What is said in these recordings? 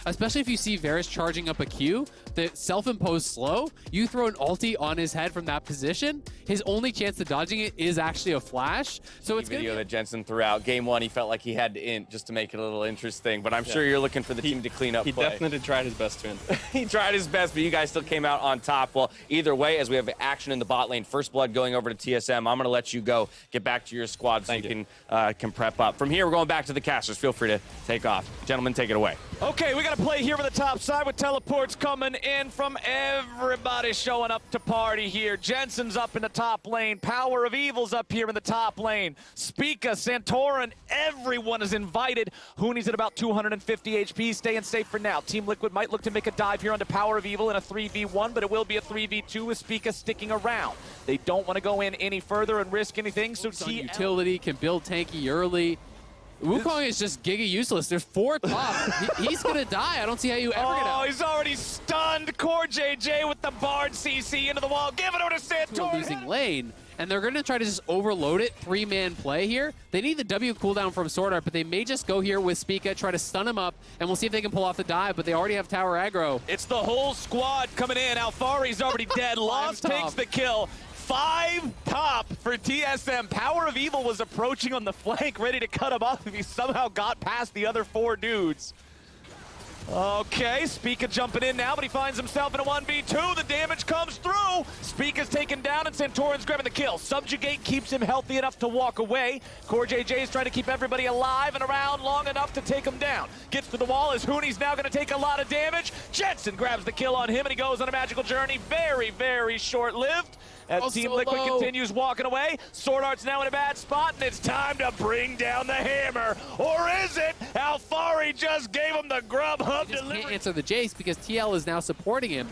especially if you see Varus charging up a Q, the self-imposed slow, you throw an ulti on his head from that position, his only chance to dodging it is actually a flash. So it's video that Jensen threw out. Game 1, he felt like he had to int just to make it a little interesting, but I'm sure you're looking for the team to clean up He play. definitely tried his best to int. He tried his best, but you guys still came out on top. Well, either way, as we have action in the bot lane, first blood going over to TSM, I'm going to let you go. Get back to your squad so you can prep up. From here, we're going back to the casters. Feel free to take off. Gentlemen, take it away. Okay, we got to play here on the top side with teleports coming in from everybody showing up to party here. Jensen's up in the top lane. Power of Evil's up here in the top lane. Spica, Santorin, everyone is invited. Hooney's at about 250 HP, staying safe for now. Team Liquid might look to make a dive here onto Power of Evil in a 3v1, but it will be a 3v2 with Spica sticking around. They don't want to go in any further and risk anything, so utility can build tanky early. Wukong is just giga useless. There's 4 top. He's gonna die. I don't see how you ever get out. Oh, he's already stunned. Core JJ with the Bard CC into the wall. Give it over to Santorin. Losing lane, and they're gonna try to just overload it. 3-man play here. They need the W cooldown from Sword Art, but they may just go here with Spica, try to stun him up, and we'll see if they can pull off the dive, but they already have tower aggro. It's the whole squad coming in. Alfari's already dead. Lost takes the kill. 5 top for TSM. Power of Evil was approaching on the flank, ready to cut him off if he somehow got past the other 4 dudes. Okay, Spica jumping in now, but he finds himself in a 1v2. The damage comes through. Spica's taken down, and Santorin's grabbing the kill. Subjugate keeps him healthy enough to walk away. Core JJ is trying to keep everybody alive and around long enough to take him down. Gets to the wall as Hooney's now going to take a lot of damage. Jensen grabs the kill on him, and he goes on a magical journey. Very, very short-lived. As Team Liquid continues walking away, Sword Art's now in a bad spot, and it's time to bring down the hammer. Or is it? Alfari just gave him the Grubhub delivery. Can't answer the Jace because TL is now supporting him.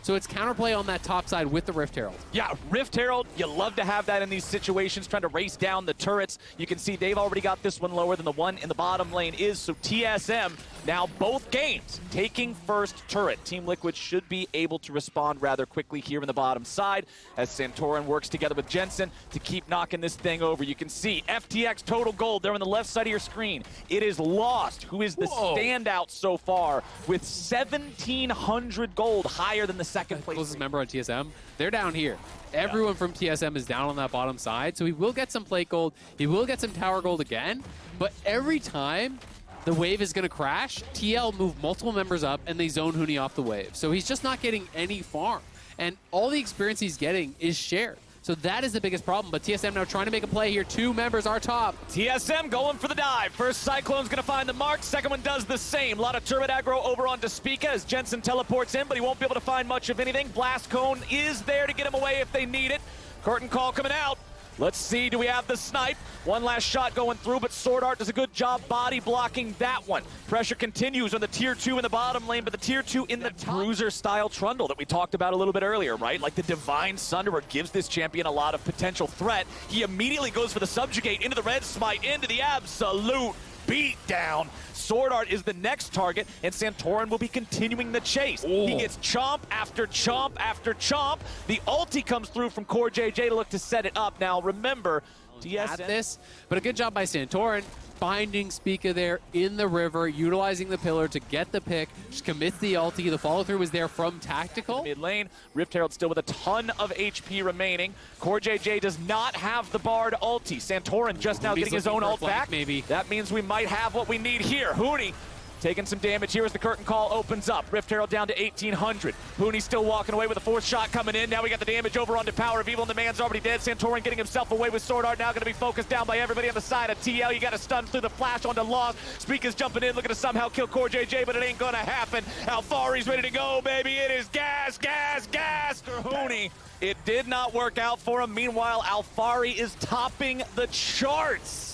So it's counterplay on that top side with the Rift Herald. Yeah, Rift Herald, you love to have that in these situations, trying to race down the turrets. You can see they've already got this one lower than the one in the bottom lane is, so TSM now both games taking first turret. Team Liquid should be able to respond rather quickly here in the bottom side as Santorin works together with Jensen to keep knocking this thing over. You can see FTX total gold there on the left side of your screen. It is Lost, who is the standout so far with 1,700 gold, higher than the second place. Closest member on TSM, they're down here. Everyone from TSM is down on that bottom side, so he will get some plate gold, he will get some tower gold again, but every time the wave is going to crash, TL move multiple members up and they zone Hooney off the wave. So he's just not getting any farm, and all the experience he's getting is shared. So that is the biggest problem, but TSM now trying to make a play here. 2 members are top. TSM going for the dive. First Cyclone's gonna find the mark, second one does the same. A lot of turret aggro over onto Spica as Jensen teleports in, but he won't be able to find much of anything. Blast Cone is there to get him away if they need it. Curtain call coming out. Let's see, do we have the snipe? One last shot going through, but Sword Art does a good job body blocking that one. Pressure continues on the tier 2 in the bottom lane, but the tier 2 in the bruiser-style trundle that we talked about a little bit earlier, right? Like the Divine Sunderer gives this champion a lot of potential threat. He immediately goes for the subjugate into the red smite, into the absolute beat down. Sword Art is the next target, and Santorin will be continuing the chase. He gets chomp after chomp after chomp. The ulti comes through from Core JJ to look to set it up. Now remember, TSM this, but a good job by Santorin, finding Spica there in the river, utilizing the pillar to get the pick, just commits the ulti. The follow-through was there from Tactical. Mid lane, Rift Herald still with a ton of HP remaining. Core JJ does not have the Bard ulti. Santorin just now getting his own ult back. Maybe. That means we might have what we need here. Hooney taking some damage here as the curtain call opens up. Rift Herald down to 1,800. Hooney still walking away with a 4th shot coming in. Now we got the damage over onto Power of Evil, and the man's already dead. Santorin getting himself away with Sword Art. Now going to be focused down by everybody on the side of TL. You got to stun through the flash onto Lost. Spica's jumping in, looking to somehow kill Core JJ, but it ain't going to happen. Alfari's ready to go, baby. It is gas, gas, gas for Hooney. It did not work out for him. Meanwhile, Alfari is topping the charts.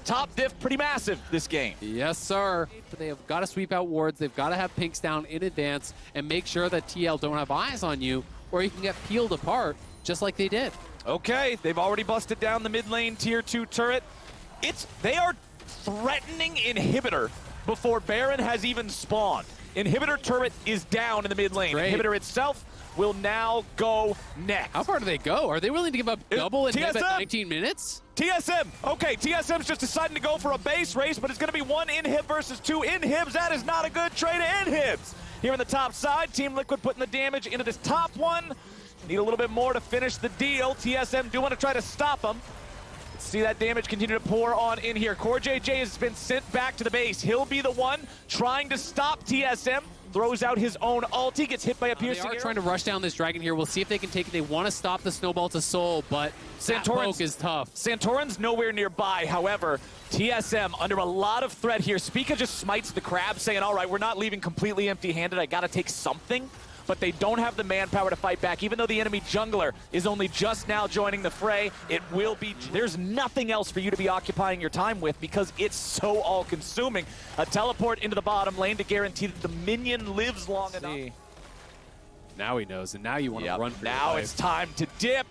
Top diff pretty massive this game. Yes, sir. But they have got to sweep out wards. They've got to have pinks down in advance and make sure that TL don't have eyes on you, or you can get peeled apart just like they did. Okay, they've already busted down the mid lane tier 2 turret. They are threatening inhibitor before Baron has even spawned. Inhibitor turret is down in the mid lane. Great. Inhibitor itself will now go next. How far do they go? Are they willing to give up double inhib at TSM? 19 minutes? TSM, okay, TSM's just deciding to go for a base race, but it's gonna be one inhib versus two inhibs. That is not a good trade of inhibs. Here on the top side, Team Liquid putting the damage into this top one. Need a little bit more to finish the deal. TSM do want to try to stop them. See that damage continue to pour on in here. Core JJ has been sent back to the base. He'll be the one trying to stop TSM. Throws out his own ulti, gets hit by a piercing They are arrow. trying to rush down this dragon here. We'll see if they can take it. They want to stop the snowball to Soul, but that poke is tough. Santorin's nowhere nearby. However, TSM under a lot of threat here. Spica just smites the crab, saying, all right, we're not leaving completely empty-handed. I got to take something. But they don't have the manpower to fight back. Even though the enemy jungler is only just now joining the fray, it will be, there's nothing else for you to be occupying your time with because it's so all-consuming. A teleport into the bottom lane to guarantee that the minion lives long enough. Now he knows, and now you want to run for Now your life. it's time to dip.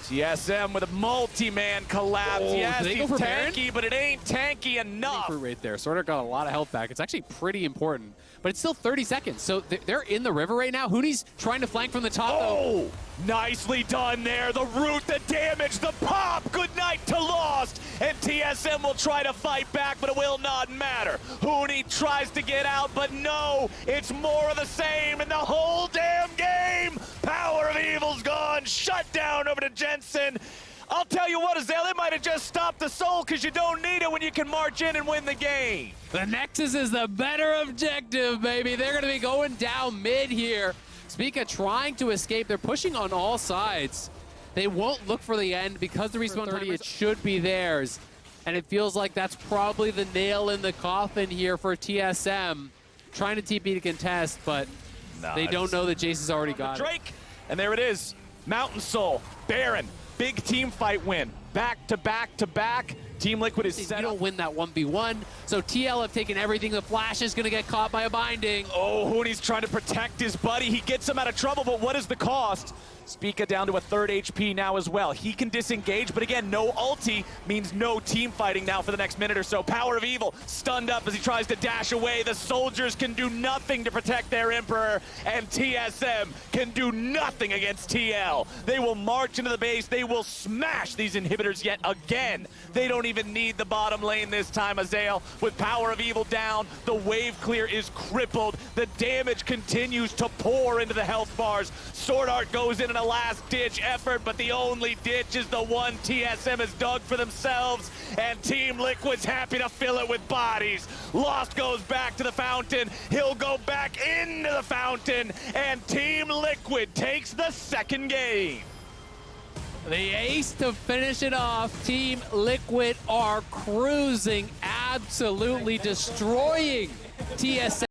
TSM with a multi-man collapse. Oh, Yes, do they he's go for Baron? tanky, but it ain't tanky enough. Fruit right there. Sorta got a lot of health back. It's actually pretty important, but it's still 30 seconds. So they're in the river right now. Hooney's trying to flank from the top. Oh, nicely done there. The root, the damage, the pop. Good night to Lost. And TSM will try to fight back, but it will not matter. Hooney tries to get out, but no, it's more of the same in the whole damn game. Power of Evil's gone. Shut down over to Jensen. I'll tell you what, Azale, they might have just stopped the soul because you don't need it when you can march in and win the game. The Nexus is the better objective, baby. They're going to be going down mid here. Spica trying to escape. They're pushing on all sides. They won't look for the end because the respawn 30, it should be theirs. And it feels like that's probably the nail in the coffin here for TSM. Trying to TP to contest, but they don't know that Jace has already got it. Drake, and there it is. Mountain Soul, Baron, big team fight win. Back to back to back. Team Liquid is set You up. don't win that 1v1, so TL have taken everything. The Flash is going to get caught by a binding. Oh, Hooney's trying to protect his buddy. He gets him out of trouble, but what is the cost? Spica down to a third HP now as well. He can disengage, but again, no ulti means no team fighting now for the next minute or so. Power of Evil stunned up as he tries to dash away. The soldiers can do nothing to protect their Emperor, and TSM can do nothing against TL. They will march into the base. They will smash these inhibitors yet again. They don't even need the bottom lane this time, Azale. With Power of Evil down, the wave clear is crippled. The damage continues to pour into the health bars. Sword Art goes in a last-ditch effort, but the only ditch is the one TSM has dug for themselves, and Team Liquid's happy to fill it with bodies. Lost goes back to the fountain. He'll go back into the fountain, and Team Liquid takes the second game. The ace to finish it off. Team Liquid are cruising, absolutely destroying TSM.